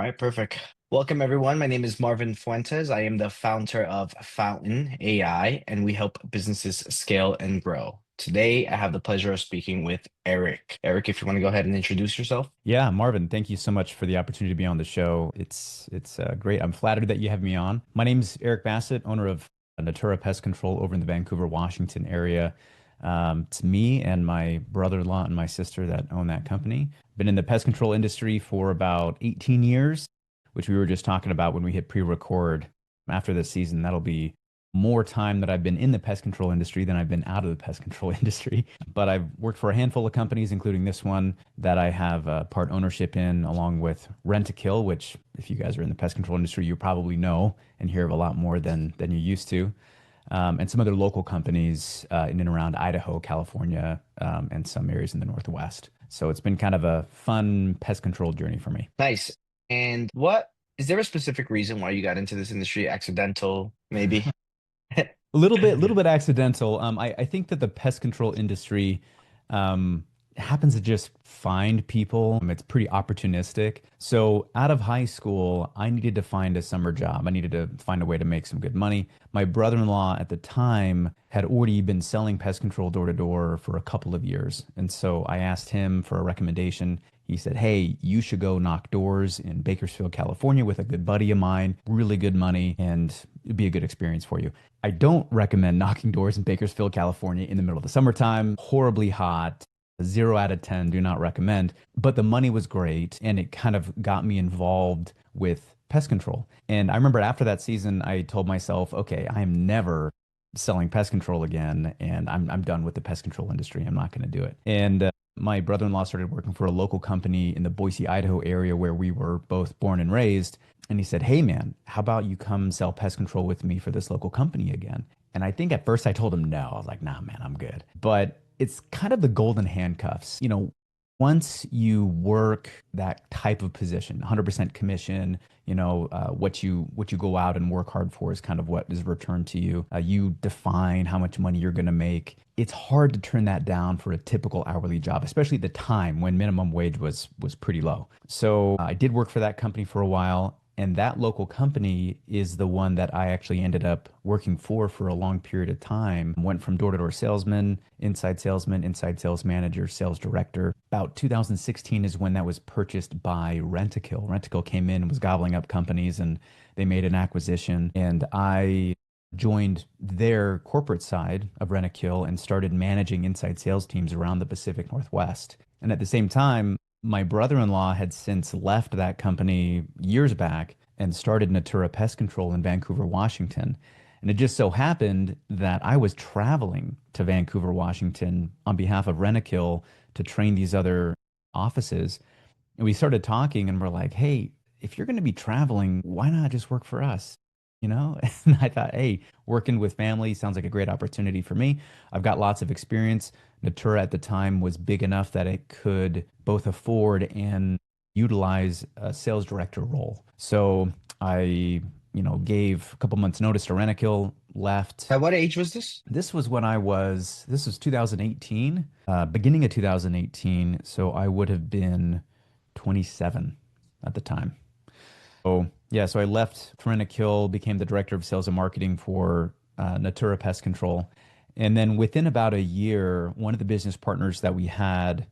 right, perfect. Welcome, everyone. My name is Marvin Fuentes. I am the founder of Fountain AI, and we help businesses scale and grow. Today, I have the pleasure of speaking with Eric. Eric, if you want to go ahead and introduce yourself. Yeah, Marvin, thank you so much for the opportunity to be on the show. It's great. I'm flattered that you have me on. My name's Eric Bassett, owner of Natura Pest Control over in the Vancouver, Washington area. It's me and my brother-in-law and my sister that own that company. Been in the pest control industry for about 18 years, which we were just talking about when we hit pre-record. After this season, that'll be more time that I've been in the pest control industry than I've been out of the pest control industry. But I've worked for a handful of companies, including this one that I have part ownership in, along with Rent to Kill, which, if you guys are in the pest control industry, you probably know and hear of a lot more than you used to. And some other local companies in and around Idaho, California, and some areas in the Northwest. So it's been kind of a fun pest control journey for me. Nice. And what is there a specific reason why you got into this industry? Accidental, maybe? A little bit accidental. I think that the pest control industry um, happens to just find people. It's pretty opportunistic. So out of high school, I needed to find a summer job. I needed to find a way to make some good money. My brother-in-law at the time had already been selling pest control door to door for a couple of years. And so I asked him for a recommendation. He said, "Hey, you should go knock doors in Bakersfield, California with a good buddy of mine, really good money, and it'd be a good experience for you." I don't recommend knocking doors in Bakersfield, California in the middle of the summertime. Horribly hot. 0 out of 10, do not recommend. But the money was great, and it kind of got me involved with pest control. And I remember after that season, I told myself, okay, I am never selling pest control again, and I'm done with the pest control industry. I'm not going to do it. And my brother-in-law started working for a local company in the Boise, Idaho area where we were both born and raised. And he said, "Hey, man, how about you come sell pest control with me for this local company again?" And I think at first I told him no. I was like, "Nah, man, I'm good." But it's kind of the golden handcuffs. Once you work that type of position, 100% commission, what you go out and work hard for is kind of what is returned to you. You define how much money you're going to make. It's hard to turn that down for a typical hourly job, especially at the time when minimum wage was pretty low. So I did work for that company for a while. And that local company is the one that I actually ended up working for a long period of time. Went from door-to-door salesman, inside sales manager, sales director. About 2016 is when that was purchased by Rent-A-Kill. Rent-A-Kill came in and was gobbling up companies, and they made an acquisition. And I joined their corporate side of Rent-A-Kill and started managing inside sales teams around the Pacific Northwest. And at the same time, my brother-in-law had since left that company years back and started Natura Pest Control in Vancouver, Washington. And it just so happened that I was traveling to Vancouver, Washington on behalf of Rentokil to train these other offices. And we started talking and we're like, "Hey, if you're going to be traveling, why not just work for us?" You know? And I thought, hey, working with family sounds like a great opportunity for me. I've got lots of experience. Natura at the time was big enough that it could both afford and utilize a sales director role. So I, gave a couple months notice to Rentokil, left. At what age was this? This was 2018, beginning of 2018. So I would have been 27 at the time. So yeah, so I left Rentokil, became the director of sales and marketing for Natura Pest Control. And then within about a year, one of the business partners that we had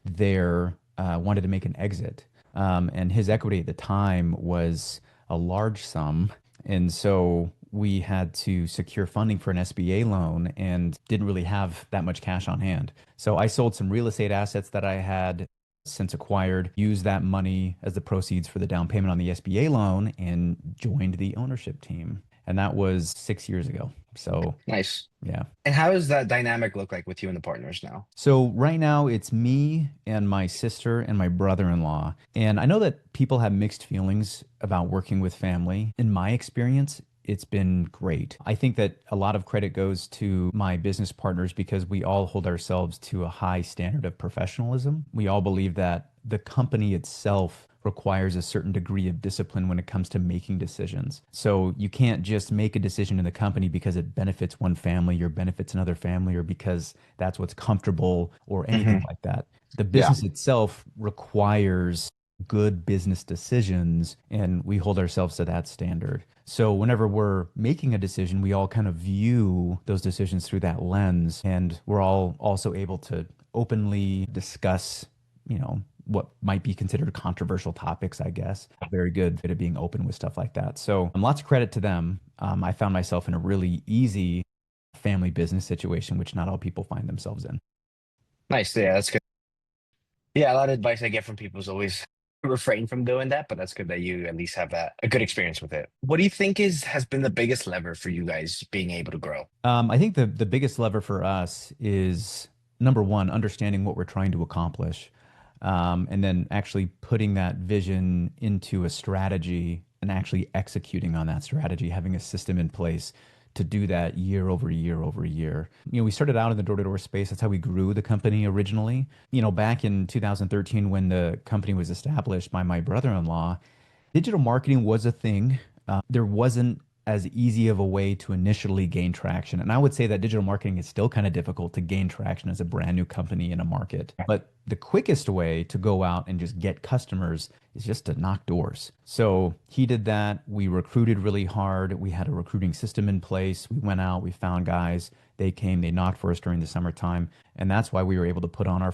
there wanted to make an exit. And his equity at the time was a large sum. And so we had to secure funding for an SBA loan and didn't really have that much cash on hand. So I sold some real estate assets that I had since acquired, used that money as the proceeds for the down payment on the SBA loan, and joined the ownership team. And that was 6 years ago. So Nice. yeah. And how does that dynamic look like with you and the partners now? So right now it's me and my sister and my brother-in-law. And I know that people have mixed feelings about working with family. In my experience, it's been great. I think that a lot of credit goes to my business partners because we all hold ourselves to a high standard of professionalism. We all believe that the company itself requires a certain degree of discipline when it comes to making decisions. So you can't just make a decision in the company because it benefits one family or benefits another family or because that's what's comfortable or anything Hmm. like that. The Yeah. business itself requires good business decisions, and we hold ourselves to that standard. So whenever we're making a decision, we all kind of view those decisions through that lens, and we're all also able to openly discuss, what might be considered controversial topics, I guess. Very good at being open with stuff like that. So lots of credit to them. I found myself in a really easy family business situation, which not all people find themselves in. Nice. Yeah, that's good. Yeah, a lot of advice I get from people is always refrain from doing that, but that's good that you at least have a good experience with it. What do you think has been the biggest lever for you guys being able to grow? I think the biggest lever for us is number one, understanding what we're trying to accomplish, and then actually putting that vision into a strategy and actually executing on that strategy, having a system in place to do that year over year over year. We started out in the door-to-door space. That's how we grew the company originally. Back in 2013 when the company was established by my brother-in-law, digital marketing was a thing. There wasn't as easy of a way to initially gain traction. And I would say that digital marketing is still kind of difficult to gain traction as a brand new company in a market. But the quickest way to go out and just get customers is just to knock doors. So he did that. We recruited really hard. We had a recruiting system in place. We went out, we found guys. They came, they knocked for us during the summertime. And that's why we were able to put on our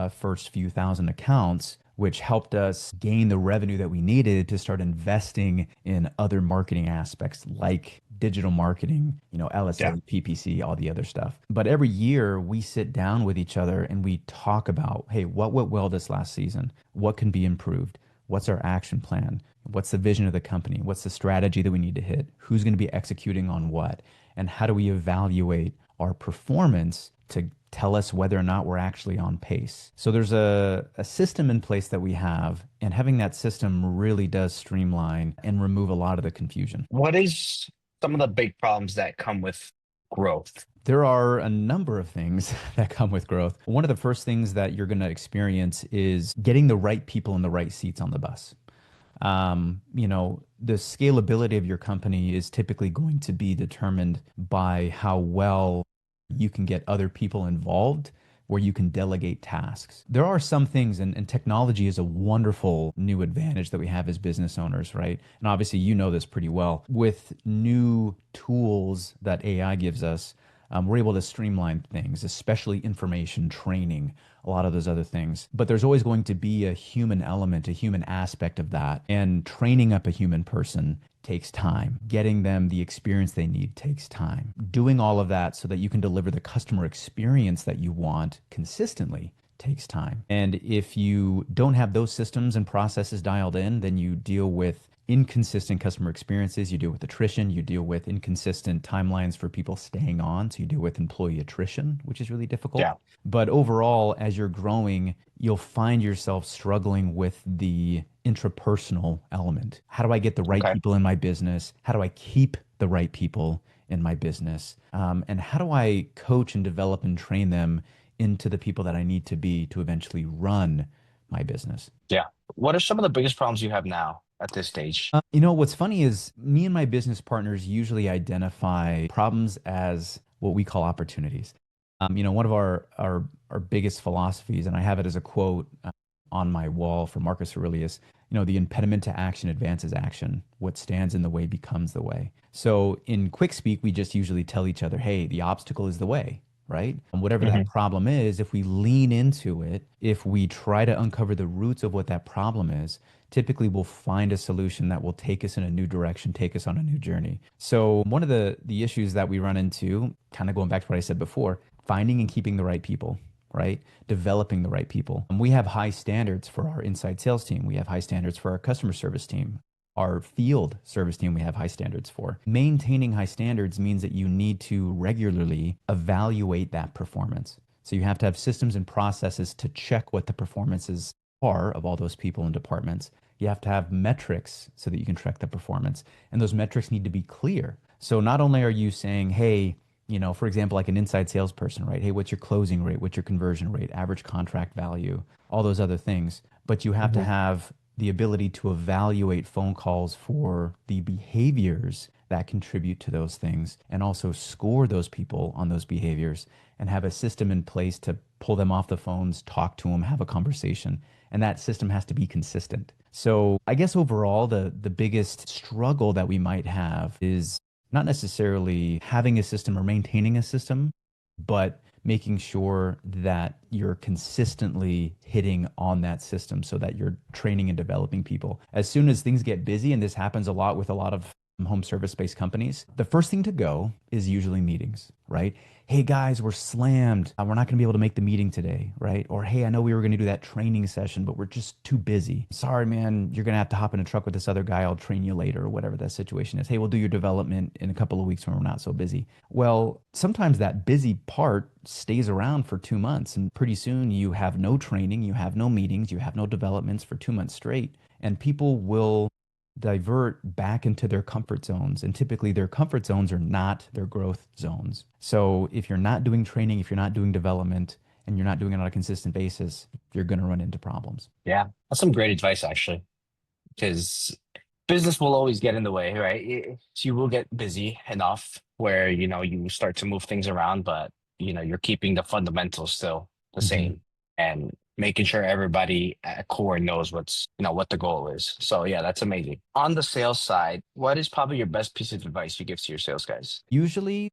first few thousand accounts, which helped us gain the revenue that we needed to start investing in other marketing aspects like digital marketing, Yeah. LSA, PPC, all the other stuff. But every year we sit down with each other and we talk about, hey, what went well this last season? What can be improved? What's our action plan? What's the vision of the company? What's the strategy that we need to hit? Who's going to be executing on what? And how do we evaluate our performance to tell us whether or not we're actually on pace? So there's a system in place that we have, and having that system really does streamline and remove a lot of the confusion. What is some of the big problems that come with growth? There are a number of things that come with growth. One of the first things that you're going to experience is getting the right people in the right seats on the bus. The scalability of your company is typically going to be determined by how well you can get other people involved, where you can delegate tasks. There are some things, and technology is a wonderful new advantage that we have as business owners, right? And obviously, you know this pretty well. With new tools that AI gives us, we're able to streamline things, especially information training, a lot of those other things. But there's always going to be a human element, a human aspect of that. And training up a human person takes time. Getting them the experience they need takes time. Doing all of that so that you can deliver the customer experience that you want consistently takes time. And if you don't have those systems and processes dialed in, then you deal with inconsistent customer experiences, you deal with attrition, you deal with inconsistent timelines for people staying on. So you deal with employee attrition, which is really difficult. Yeah. But overall, as you're growing, you'll find yourself struggling with the intrapersonal element. How do I get the right Okay. people in my business? How do I keep the right people in my business? And how do I coach and develop and train them into the people that I need to be to eventually run my business? Yeah. What are some of the biggest problems you have now at this stage? What's funny is me and my business partners usually identify problems as what we call opportunities. One of our biggest philosophies, and I have it as a quote on my wall from Marcus Aurelius, the impediment to action advances action. What stands in the way becomes the way. So in quick speak, we just usually tell each other, hey, the obstacle is the way, right? And whatever that Hmm. problem is, if we lean into it, if we try to uncover the roots of what that problem is, typically we'll find a solution that will take us in a new direction, take us on a new journey. So one of the issues that we run into, kind of going back to what I said before, finding and keeping the right people, right? Developing the right people. And we have high standards for our inside sales team. We have high standards for our customer service team. Our field service team, we have high standards for. Maintaining high standards means that you need to regularly evaluate that performance. So you have to have systems and processes to check what the performances are of all those people and departments. You have to have metrics so that you can track the performance. And those metrics need to be clear. So not only are you saying, hey, for example, like an inside salesperson, right? Hey, what's your closing rate? What's your conversion rate? Average contract value? All those other things. But you have to Hmm. have the ability to evaluate phone calls for the behaviors that contribute to those things and also score those people on those behaviors and have a system in place to pull them off the phones, talk to them, have a conversation, and that system has to be consistent. So I guess overall, the biggest struggle that we might have is not necessarily having a system or maintaining a system, but making sure that you're consistently hitting on that system so that you're training and developing people. As soon as things get busy, and this happens a lot with a lot of home service-based companies, the first thing to go is usually meetings, right? Hey guys, we're slammed. We're not going to be able to make the meeting today, right? Or hey, I know we were going to do that training session, but we're just too busy. Sorry, man, you're going to have to hop in a truck with this other guy. I'll train you later, or whatever that situation is. Hey, we'll do your development in a couple of weeks when we're not so busy. Well, sometimes that busy part stays around for 2 months, and pretty soon you have no training, you have no meetings, you have no developments for 2 months straight, and people will divert back into their comfort zones. And typically their comfort zones are not their growth zones. So if you're not doing training, if you're not doing development, and you're not doing it on a consistent basis, you're going to run into problems. Yeah, that's some great advice actually, because business will always get in the way, right? So you will get busy enough where, you start to move things around, but you're keeping the fundamentals still the Mhm. same and making sure everybody at core knows what the goal is. So yeah, that's amazing. On the sales side, what is probably your best piece of advice you give to your sales guys? Usually,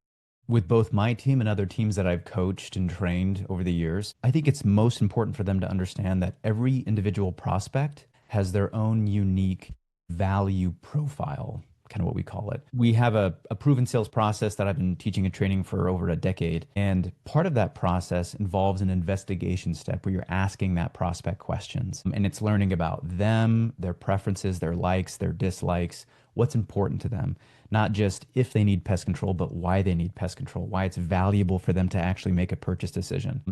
with both my team and other teams that I've coached and trained over the years, I think it's most important for them to understand that every individual prospect has their own unique value profile, kind of what we call it. We have a proven sales process that I've been teaching and training for over a decade. And part of that process involves an investigation step where you're asking that prospect questions. And it's learning about them, their preferences, their likes, their dislikes, what's important to them, not just if they need pest control, but why they need pest control, why it's valuable for them to actually make a purchase decision.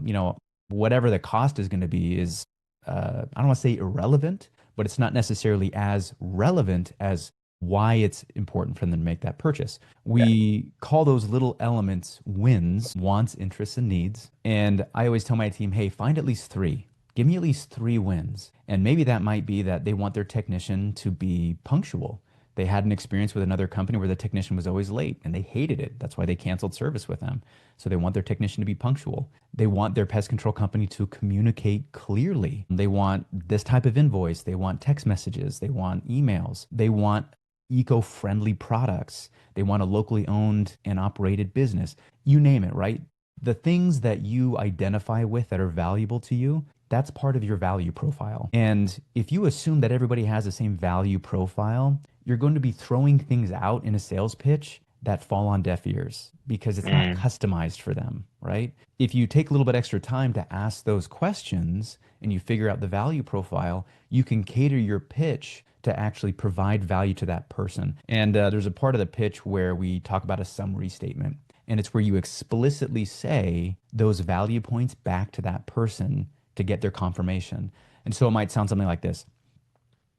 Whatever the cost is going to be is, I don't want to say irrelevant, but it's not necessarily as relevant as why it's important for them to make that purchase. Yeah. We call those little elements wins, wants, interests, and needs. And I always tell my team, hey, find at least three. Give me at least three wins. And maybe that might be that they want their technician to be punctual. They had an experience with another company where the technician was always late and they hated it. That's why they canceled service with them. So they want their technician to be punctual. They want their pest control company to communicate clearly. They want this type of invoice. They want text messages. They want emails. They want eco-friendly products. They want a locally owned and operated business. You name it, right? The things that you identify with that are valuable to you, that's part of your value profile. And if you assume that everybody has the same value profile, you're going to be throwing things out in a sales pitch that fall on deaf ears because it's not Mm, customized for them, right? If you take a little bit extra time to ask those questions and you figure out the value profile, you can cater your pitch to actually provide value to that person. And there's a part of the pitch where we talk about a summary statement, and it's where you explicitly say those value points back to that person to get their confirmation. And so it might sound something like this.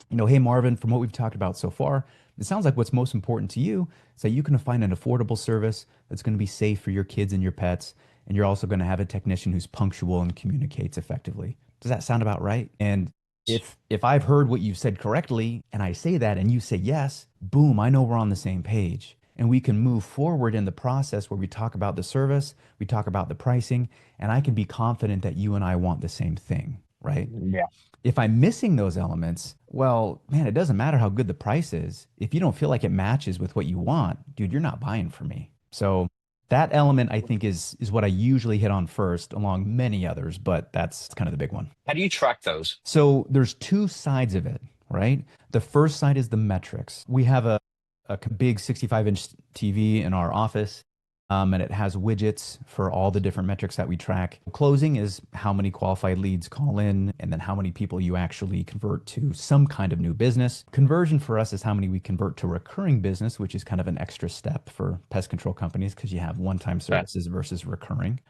Hey Marvin, from what we've talked about so far, it sounds like what's most important to you is that you can find an affordable service that's going to be safe for your kids and your pets, and you're also going to have a technician who's punctual and communicates effectively. Does that sound about right? And if I've heard what you've said correctly and I say that and you say yes, boom, I know we're on the same page. And we can move forward in the process where we talk about the service, we talk about the pricing, and I can be confident that you and I want the same thing, right? yeah. If I'm missing those elements, well, man, it doesn't matter how good the price is. If you don't feel like it matches with what you want, dude, you're not buying from me. So that element I think is what I usually hit on first, along many others, but that's kind of the big one. How do you track those? So there's two sides of it, right? The first side is the metrics. We have a big 65-inch TV in our office, and it has widgets for all the different metrics that we track. Closing is how many qualified leads call in, and then how many people you actually convert to some kind of new business. Conversion for us is how many we convert to recurring business, which is kind of an extra step for pest control companies because you have one-time Okay. services versus recurring.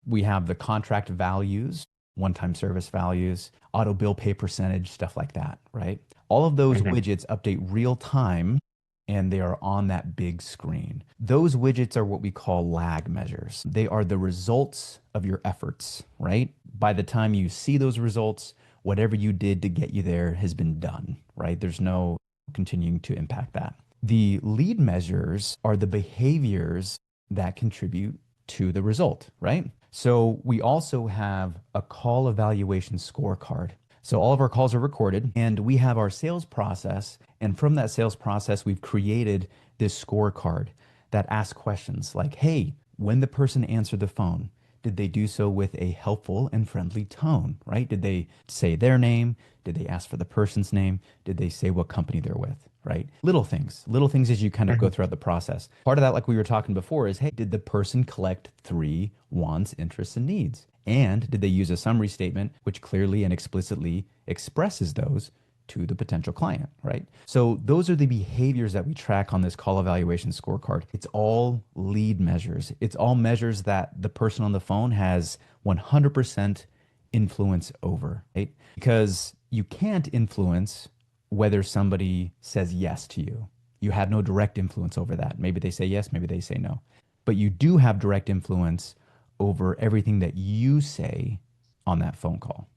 We have the contract values, one-time service values, auto bill pay percentage, stuff like that, right? All of those Mhm. widgets update real time and they are on that big screen. Those widgets are what we call lag measures. They are the results of your efforts, right? By the time you see those results, whatever you did to get you there has been done, right? There's no continuing to impact that. The lead measures are the behaviors that contribute to the result, right? So we also have a call evaluation scorecard. So all of our calls are recorded and we have our sales process. And from that sales process, we've created this scorecard that asks questions like, hey, when the person answered the phone, did they do so with a helpful and friendly tone, right? Did they say their name? Did they ask for the person's name? Did they say what company they're with, right? Little things as you kind of go Mhm. throughout the process. Part of that, like we were talking before, is hey, did the person collect three wants, interests, and needs? And did they use a summary statement which clearly and explicitly expresses those to the potential client, right? So those are the behaviors that we track on this call evaluation scorecard. It's all lead measures. It's all measures that the person on the phone has 100% influence over, right? Because you can't influence whether somebody says yes to you. You have no direct influence over that. Maybe they say yes, maybe they say no. But you do have direct influence over everything that you say on that phone call,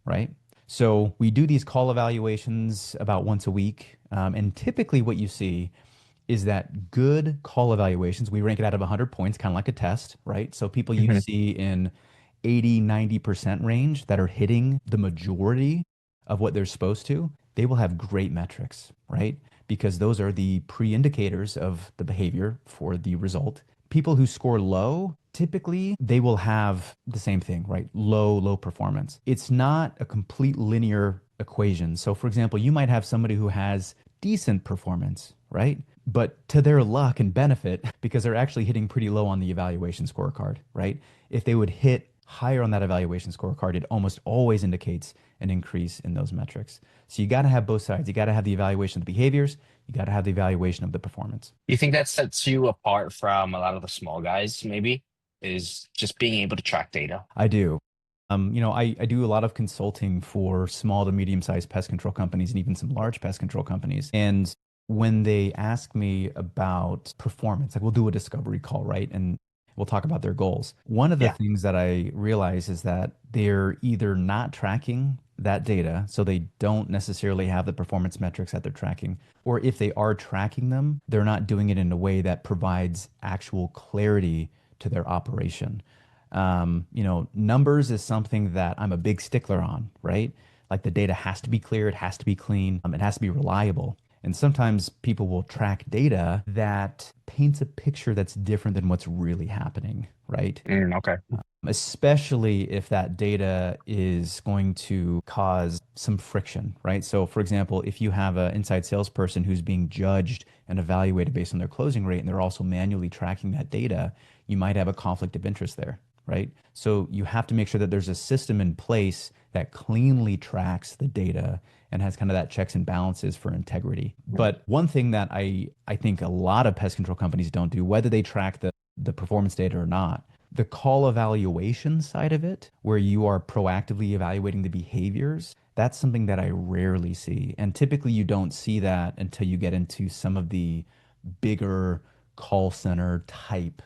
right? So we do these call evaluations about once a week. And typically, what you see is that good call evaluations, we rank it out of 100 points, kind of like a test, right? So people you Mhm. see in 80, 90% range that are hitting the majority of what they're supposed to, they will have great metrics, right? Because those are the pre-indicators of the behavior for the result. People who score low, typically they will have the same thing, right? Low performance. It's not a complete linear equation. So, for example, you might have somebody who has decent performance, right? But to their luck and benefit, because they're actually hitting pretty low on the evaluation scorecard, right? If they would hit higher on that evaluation scorecard, it almost always indicates an increase in those metrics. So you got to have both sides. You got to have the evaluation of the behaviors, you got to have the evaluation of the performance. You think that sets you apart from a lot of the small guys, maybe, is just being able to track data? I do. I do a lot of consulting for small to medium-sized pest control companies and even some large pest control companies. And when they ask me about performance, like we'll do a discovery call, right? And we'll talk about their goals. One of the Yeah. things that I realize is that they're either not tracking that data, so they don't necessarily have the performance metrics that they're tracking, or if they are tracking them, they're not doing it in a way that provides actual clarity to their operation. Numbers is something that I'm a big stickler on, right? Like the data has to be clear, it has to be clean, it has to be reliable. And sometimes people will track data that paints a picture that's different than what's really happening, right? Okay. Especially if that data is going to cause some friction, right? So, for example, if you have an inside salesperson who's being judged and evaluated based on their closing rate, and they're also manually tracking that data, you might have a conflict of interest there, right? So, you have to make sure that there's a system in place that cleanly tracks the data and has kind of that checks and balances for integrity. But one thing that I think a lot of pest control companies don't do, whether they track the performance data or not, the call evaluation side of it, where you are proactively evaluating the behaviors, that's something that I rarely see. And typically you don't see that until you get into some of the bigger call center type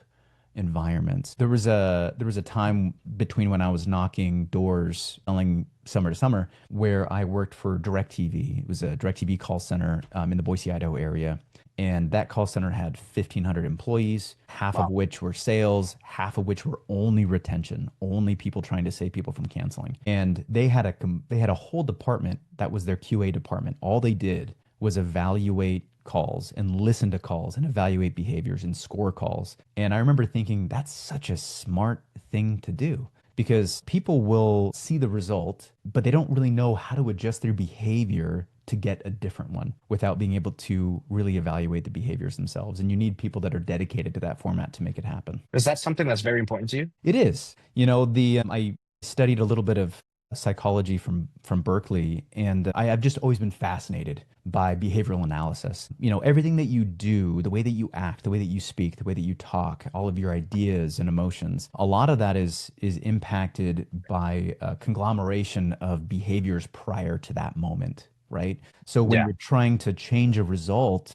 environments. There was a time between when I was knocking doors selling summer to summer where I worked for DirecTV. It was a DirecTV call center in the Boise, Idaho area. And that call center had 1,500 employees, half of Wow. which were sales, half of which were only retention, only people trying to save people from canceling. And they had a whole department that was their QA department. All they did was evaluate calls and listen to calls and evaluate behaviors and score calls. And I remember thinking that's such a smart thing to do because people will see the result, but they don't really know how to adjust their behavior to get a different one without being able to really evaluate the behaviors themselves. And you need people that are dedicated to that format to make it happen. Is that something that's very important to you? It is. I studied a little bit of psychology from Berkeley, and I've just always been fascinated by behavioral analysis. Everything that you do, the way that you act, the way that you speak, the way that you talk, all of your ideas and emotions, a lot of that is impacted by a conglomeration of behaviors prior to that moment, right? So when Yeah. you're trying to change a result,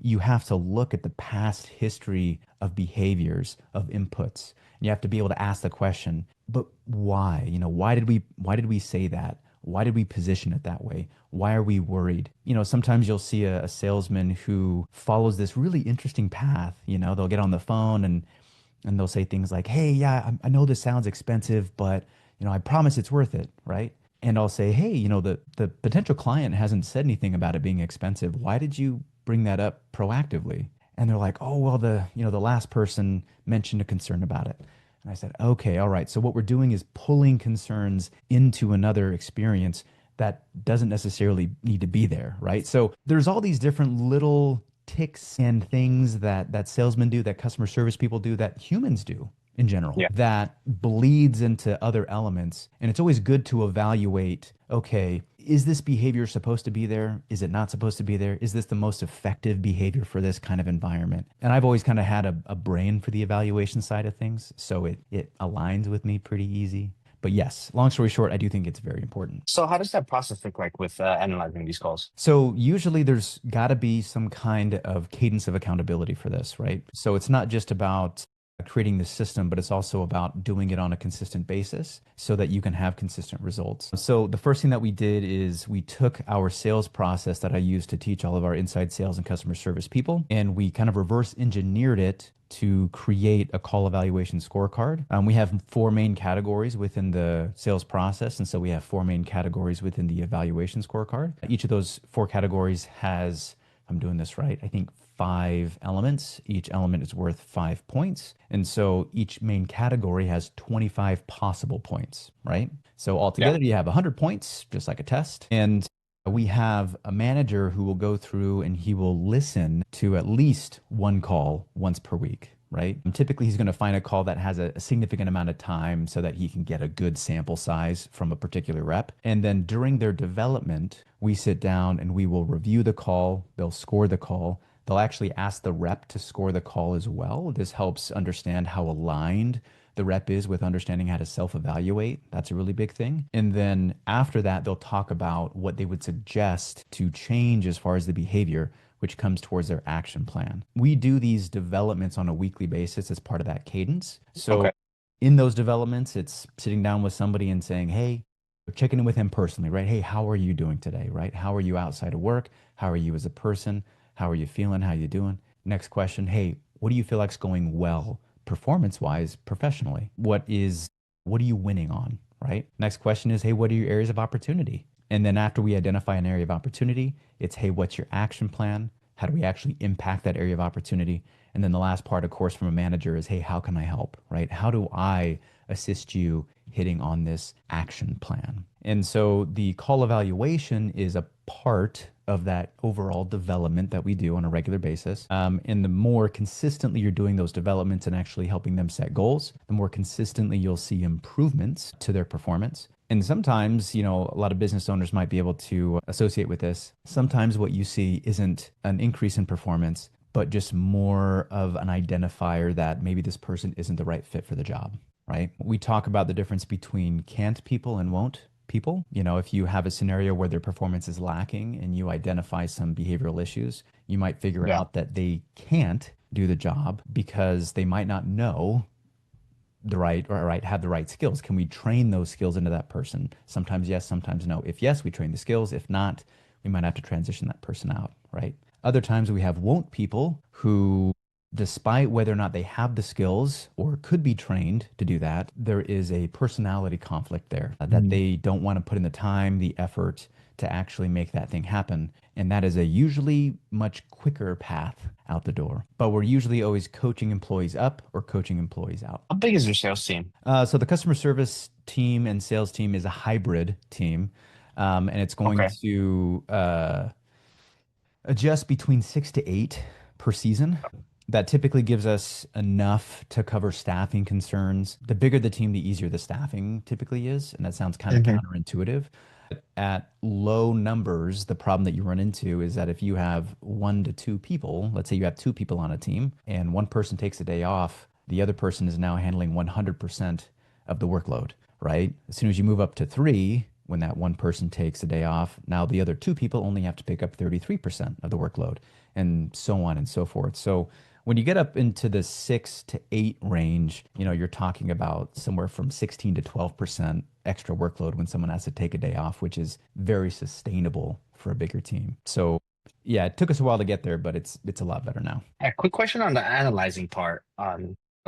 you have to look at the past history of behaviors, of inputs. And you have to be able to ask the question, but why? Why did we say that? Why did we position it that way? Why are we worried? Sometimes you'll see a salesman who follows this really interesting path. They'll get on the phone and they'll say things like, "Hey, yeah, I know this sounds expensive, but I promise it's worth it," right? And I'll say, hey, the potential client hasn't said anything about it being expensive. Why did you bring that up proactively? And they're like, oh, well, the last person mentioned a concern about it. And I said, okay, all right. So what we're doing is pulling concerns into another experience that doesn't necessarily need to be there, right? So there's all these different little ticks and things that salesmen do, that customer service people do, that humans do in general, Yeah. that bleeds into other elements. And it's always good to evaluate, okay, is this behavior supposed to be there? Is it not supposed to be there? Is this the most effective behavior for this kind of environment? And I've always kind of had a brain for the evaluation side of things, so it aligns with me pretty easy. But yes, long story short, I do think it's very important. So how does that process look like with analyzing these calls? So usually there's got to be some kind of cadence of accountability for this, right? So it's not just about creating the system, but it's also about doing it on a consistent basis so that you can have consistent results. So the first thing that we did is we took our sales process that I used to teach all of our inside sales and customer service people, and we kind of reverse engineered it to create a call evaluation scorecard. We have four main categories within the sales process. And so we have four main categories within the evaluation scorecard. Each of those four categories has, if I'm doing this right, I think five elements. Each element is worth 5 points. And so each main category has 25 possible points, right? So Yeah. altogether, you have 100 points, just like a test. And we have a manager who will go through and he will listen to at least one call once per week, right? And typically, he's going to find a call that has a significant amount of time so that he can get a good sample size from a particular rep. And then during their development, we sit down and we will review the call. They'll score the call. They'll actually ask the rep to score the call as well. This helps understand how aligned the rep is with understanding how to self-evaluate. That's a really big thing. And then after that, they'll talk about what they would suggest to change as far as the behavior, which comes towards their action plan. We do these developments on a weekly basis as part of that cadence. So Okay. in those developments, it's sitting down with somebody and saying, hey, checking in with him personally, right? Hey, how are you doing today, right? How are you outside of work? How are you as a person? How are you feeling? How you doing? Next question, hey, what do you feel like's going well performance wise professionally? What are you winning on, right? Next question is, hey, what are your areas of opportunity? And then after we identify an area of opportunity, it's, hey, what's your action plan? How do we actually impact that area of opportunity? And then the last part, of course, from a manager is, hey, how can I help, right? How do I assist you hitting on this action plan? And so the call evaluation is a part of that overall development that we do on a regular basis. And the more consistently you're doing those developments and actually helping them set goals, the more consistently you'll see improvements to their performance. And sometimes, a lot of business owners might be able to associate with this. Sometimes what you see isn't an increase in performance, but just more of an identifier that maybe this person isn't the right fit for the job, right? We talk about the difference between can't people and won't people. If you have a scenario where their performance is lacking and you identify some behavioral issues, you might figure Yeah. out that they can't do the job because they might not know have the right skills. Can we train those skills into that person? Sometimes yes, sometimes no. If yes, we train the skills. If not, we might have to transition that person out, right? Other times we have won't people who, despite whether or not they have the skills or could be trained to do that, there is a personality conflict there that Mhm. they don't want to put in the time, the effort to actually make that thing happen. And that is a usually much quicker path out the door. But we're usually always coaching employees up or coaching employees out. How big is your sales team? So the customer service team and sales team is a hybrid team. And it's going Okay. to adjust between 6 to 8 per season. That typically gives us enough to cover staffing concerns. The bigger the team, the easier the staffing typically is. And that sounds kind of Hmm. counterintuitive. At low numbers, the problem that you run into is that if you have 1 to 2 people, let's say you have 2 people on a team and one person takes a day off, the other person is now handling 100% of the workload, right? As soon as you move up to three, when that one person takes a day off, now the other 2 people only have to pick up 33% of the workload, and so on and so forth. So when you get up into the 6 to 8 range, you're talking about somewhere from 16 to 12% extra workload when someone has to take a day off, which is very sustainable for a bigger team. So yeah, it took us a while to get there, but it's a lot better now. A quick question on the analyzing part.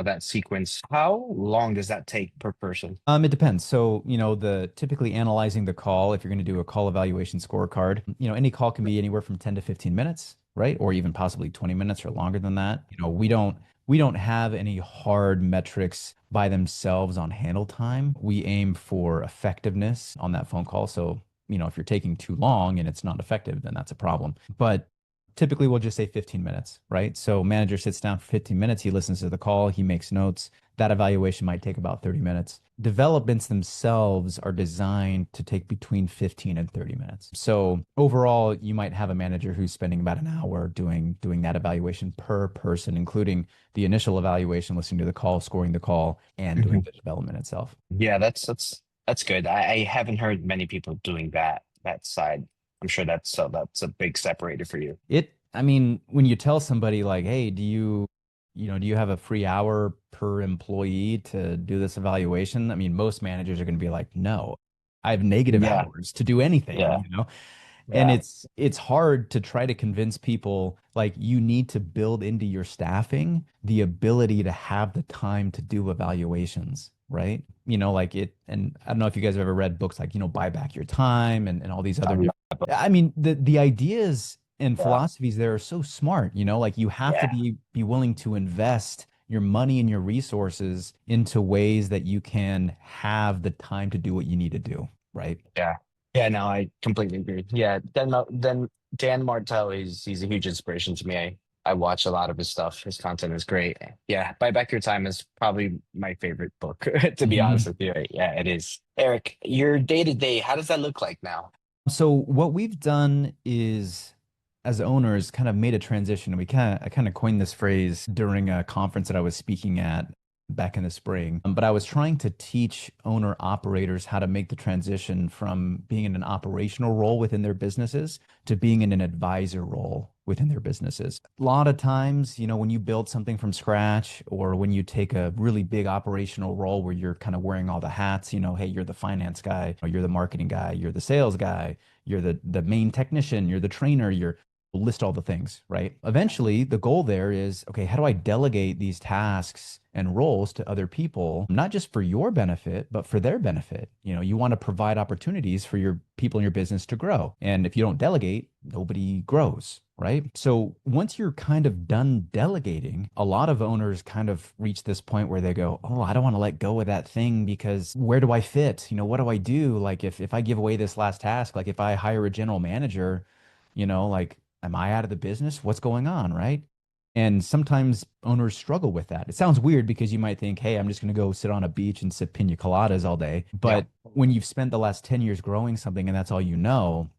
that sequence, how long does that take per person? It depends. So, the typically analyzing the call, if you're going to do a call evaluation scorecard, any call can be anywhere from 10 to 15 minutes, right? Or even possibly 20 minutes or longer than that. We don't have any hard metrics by themselves on handle time. We aim for effectiveness on that phone call. So, if you're taking too long and it's not effective, then that's a problem. But typically we'll just say 15 minutes, right? So manager sits down for 15 minutes, he listens to the call, he makes notes. That evaluation might take about 30 minutes. Developments themselves are designed to take between 15 and 30 minutes. So overall, you might have a manager who's spending about an hour doing that evaluation per person, including the initial evaluation, listening to the call, scoring the call, and doing Mhm. the development itself. Yeah, that's good. I haven't heard many people doing that side. I'm sure that's a big separator for you. I mean, when you tell somebody like, hey, do you have a free hour per employee to do this evaluation? I mean, most managers are going to be like, no, I have negative Yeah, hours to do anything, yeah, and yeah, it's hard to try to convince people like you need to build into your staffing the ability to have the time to do evaluations, right? Like and I don't know if you guys have ever read books like, Buy Back Your Time and all these other yeah, I mean, the ideas and yeah, philosophies there are so smart, like you have to yeah, be willing to invest your money and your resources into ways that you can have the time to do what you need to do, right? yeah. Yeah, no, I completely agree. Yeah, then Dan Martell, he's a huge inspiration to me. I watch a lot of his stuff. His content is great. Yeah, Buy Back Your Time is probably my favorite book, to be honest with you. Yeah, it is. Eric, your day to day, how does that look like now? So what we've done is, as owners, kind of made a transition. I kind of coined this phrase during a conference that I was speaking at back in the spring. But I was trying to teach owner operators how to make the transition from being in an operational role within their businesses to being in an advisor role within their businesses. A lot of times, when you build something from scratch or when you take a really big operational role where you're kind of wearing all the hats, hey, you're the finance guy, or you're the marketing guy, you're the sales guy, you're the main technician, you're the trainer, you're list all the things, right? Eventually, the goal there is, okay, how do I delegate these tasks and roles to other people, not just for your benefit, but for their benefit? You want to provide opportunities for your people in your business to grow. And if you don't delegate, nobody grows, right? So once you're kind of done delegating, a lot of owners kind of reach this point where they go, oh, I don't want to let go of that thing because where do I fit? What do I do? Like if I give away this last task, like if I hire a general manager, like am I out of the business? What's going on, right? And sometimes owners struggle with that. It sounds weird because you might think, hey, I'm just going to go sit on a beach and sip pina coladas all day. Yeah. But when you've spent the last 10 years growing something and that's all you know,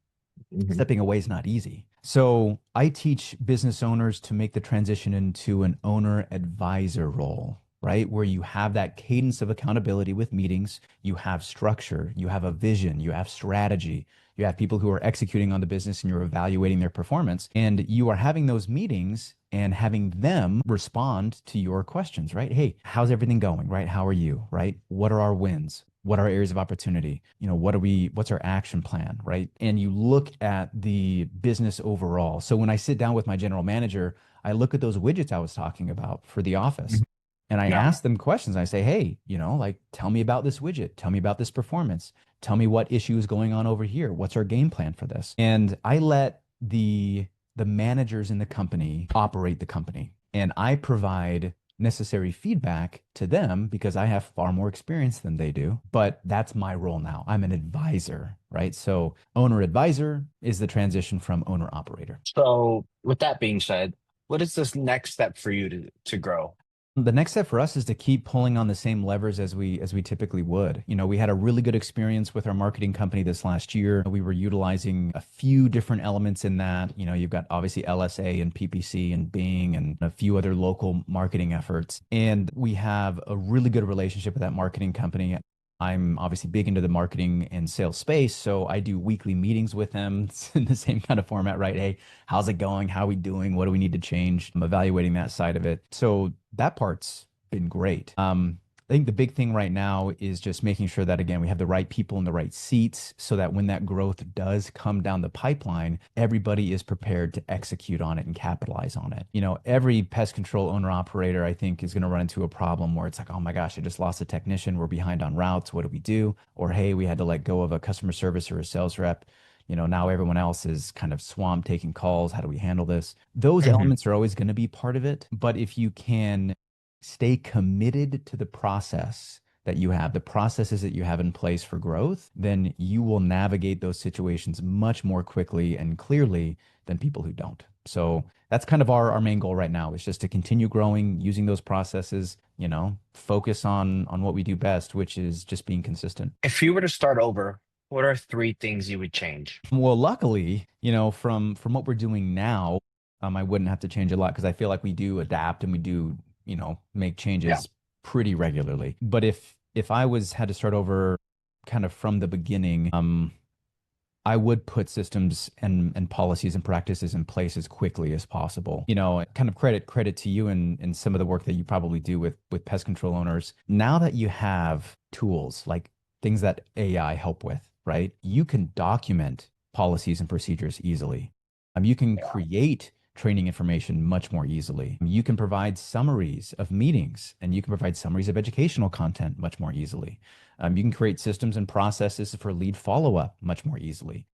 Mhm. stepping away is not easy. So I teach business owners to make the transition into an owner advisor role, right? Where you have that cadence of accountability with meetings, you have structure, you have a vision, you have strategy, you have people who are executing on the business and you're evaluating their performance. And you are having those meetings and having them respond to your questions, right? Hey, how's everything going, right? How are you, right? What are our wins? What are areas of opportunity? What's our action plan, right? And you look at the business overall. So when I sit down with my general manager, I look at those widgets I was talking about for the office Mhm. and I Yeah. ask them questions. I say, hey, like, tell me about this widget. Tell me about this performance. Tell me what issue is going on over here. What's our game plan for this? And I let the managers in the company operate the company. And I provide necessary feedback to them because I have far more experience than they do. But that's my role now. I'm an advisor, right? So owner advisor is the transition from owner operator. So with that being said, what is this next step for you to grow? The next step for us is to keep pulling on the same levers as we typically would. We had a really good experience with our marketing company this last year. We were utilizing a few different elements in that. You've got obviously LSA and PPC and Bing and a few other local marketing efforts. And we have a really good relationship with that marketing company. I'm obviously big into the marketing and sales space, so I do weekly meetings with them. It's in the same kind of format, right? Hey, how's it going? How are we doing? What do we need to change? I'm evaluating that side of it. So that part's been great. I think the big thing right now is just making sure that, again, we have the right people in the right seats so that when that growth does come down the pipeline, everybody is prepared to execute on it and capitalize on it. Every pest control owner operator, I think, is going to run into a problem where it's like, oh my gosh, I just lost a technician. We're behind on routes. What do we do? Or, hey, we had to let go of a customer service or a sales rep. Now everyone else is kind of swamped taking calls. How do we handle this? Those Hmm. elements are always going to be part of it. But if you can stay committed to the process that you have, the processes that you have in place for growth, then you will navigate those situations much more quickly and clearly than people who don't. So that's kind of our main goal right now is just to continue growing, using those processes, focus on what we do best, which is just being consistent. If you were to start over, what are three things you would change? Well, luckily, from what we're doing now, I wouldn't have to change a lot because I feel like we do adapt and we do, make Yeah. changes pretty regularly. But if I was had to start over kind of from the beginning, I would put systems and policies and practices in place as quickly as possible. Kind of credit to you and some of the work that you probably do with pest control owners. Now that you have tools like things that AI help with, right? You can document policies and procedures easily. You can Yeah. create training information much more easily. You can provide summaries of meetings and you can provide summaries of educational content much more easily. You can create systems and processes for lead follow-up much more easily.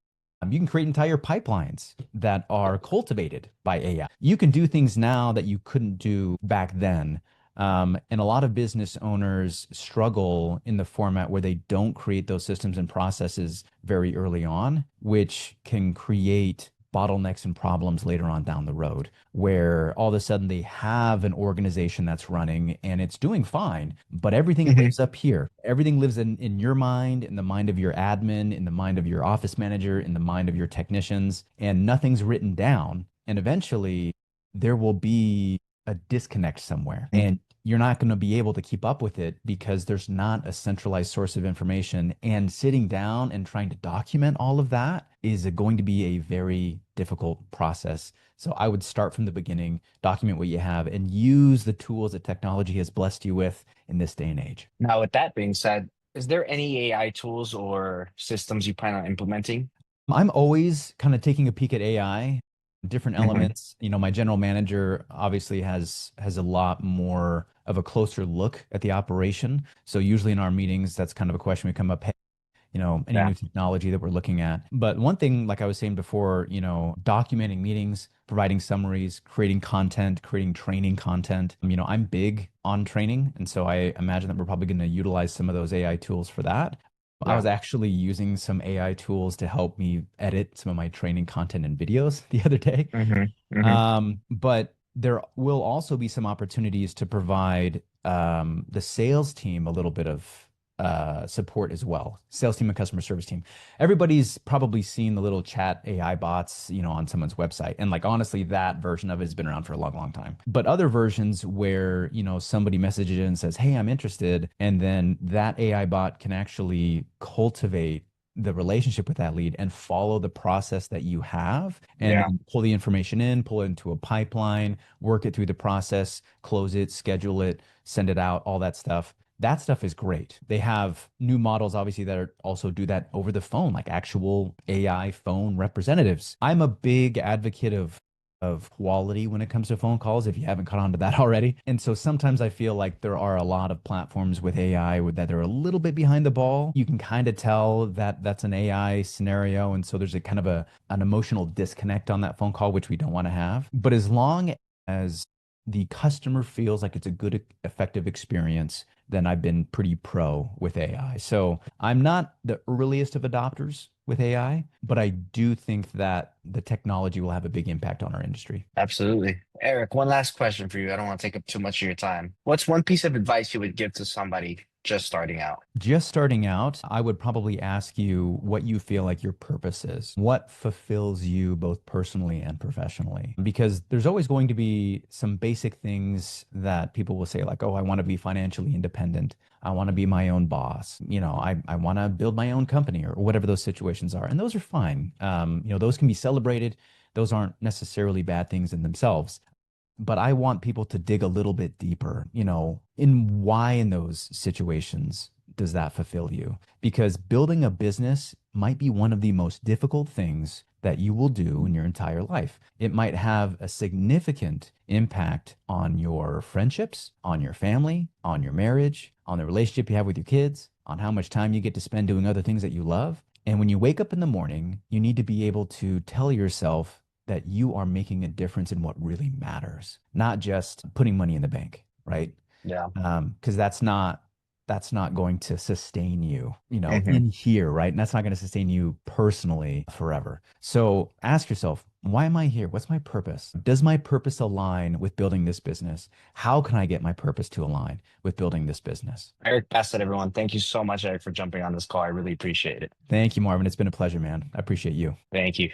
You can create entire pipelines that are cultivated by AI. You can do things now that you couldn't do back then. And a lot of business owners struggle in the format where they don't create those systems and processes very early on, which can create bottlenecks and problems later on down the road, where all of a sudden they have an organization that's running and it's doing fine, but everything Hmm. lives up here. Everything lives in your mind, in the mind of your admin, in the mind of your office manager, in the mind of your technicians, and nothing's written down. And eventually there will be a disconnect somewhere. And you're not going to be able to keep up with it because there's not a centralized source of information. And sitting down and trying to document all of that is going to be a very difficult process. So I would start from the beginning, document what you have, and use the tools that technology has blessed you with in this day and age. Now, with that being said, is there any AI tools or systems you plan on implementing? I'm always kind of taking a peek at AI, different Hmm. elements. My general manager obviously has a lot more of a closer look at the operation. So usually in our meetings, that's kind of a question we come up, hey, any Yeah. new technology that we're looking at. But one thing, like I was saying before, documenting meetings, providing summaries, creating content, creating training content. I'm big on training. And so I imagine that we're probably going to utilize some of those AI tools for that. I Yeah. was actually using some AI tools to help me edit some of my training content and videos the other day. Hmm. Hmm. But there will also be some opportunities to provide the sales team a little bit of support as well. Sales team and customer service team. Everybody's probably seen the little chat AI bots, on someone's website. And like honestly, that version of it has been around for a long, long time. But other versions where, somebody messages in and says, "Hey, I'm interested," and then that AI bot can actually cultivate the relationship with that lead and follow the process that you have and Yeah. then pull the information in, pull it into a pipeline, work it through the process, close it, schedule it, send it out, all that stuff. That stuff is great. They have new models, obviously, that also do that over the phone, like actual AI phone representatives. I'm a big advocate of quality when it comes to phone calls, if you haven't caught on to that already. And so sometimes I feel like there are a lot of platforms with AI that are a little bit behind the ball. You can kind of tell that that's an AI scenario. And so there's a kind of an emotional disconnect on that phone call, which we don't want to have. But as long as the customer feels like it's a good, effective experience, then I've been pretty pro with AI. So I'm not the earliest of adopters with AI, but I do think that the technology will have a big impact on our industry. Absolutely. Eric, one last question for you. I don't want to take up too much of your time. What's one piece of advice you would give to somebody just starting out? Just starting out, I would probably ask you what you feel like your purpose is. What fulfills you both personally and professionally? Because there's always going to be some basic things that people will say, like, oh, I want to be financially independent. I want to be my own boss. I want to build my own company or whatever those situations are. And those are fine. Those can be celebrated. Those aren't necessarily bad things in themselves. but I want people to dig a little bit deeper, in why in those situations does that fulfill you? Because building a business might be one of the most difficult things that you will do in your entire life. It might have a significant impact on your friendships, on your family, on your marriage, on the relationship you have with your kids, on how much time you get to spend doing other things that you love. And when you wake up in the morning, you need to be able to tell yourself that you are making a difference in what really matters, not just putting money in the bank, right? Yeah. Because that's not going to sustain you, Hmm. in here, right? And that's not going to sustain you personally forever. So ask yourself, why am I here? What's my purpose? Does my purpose align with building this business? How can I get my purpose to align with building this business? Eric Bassett, everyone. Thank you so much, Eric, for jumping on this call. I really appreciate it. Thank you, Marvin. It's been a pleasure, man. I appreciate you. Thank you.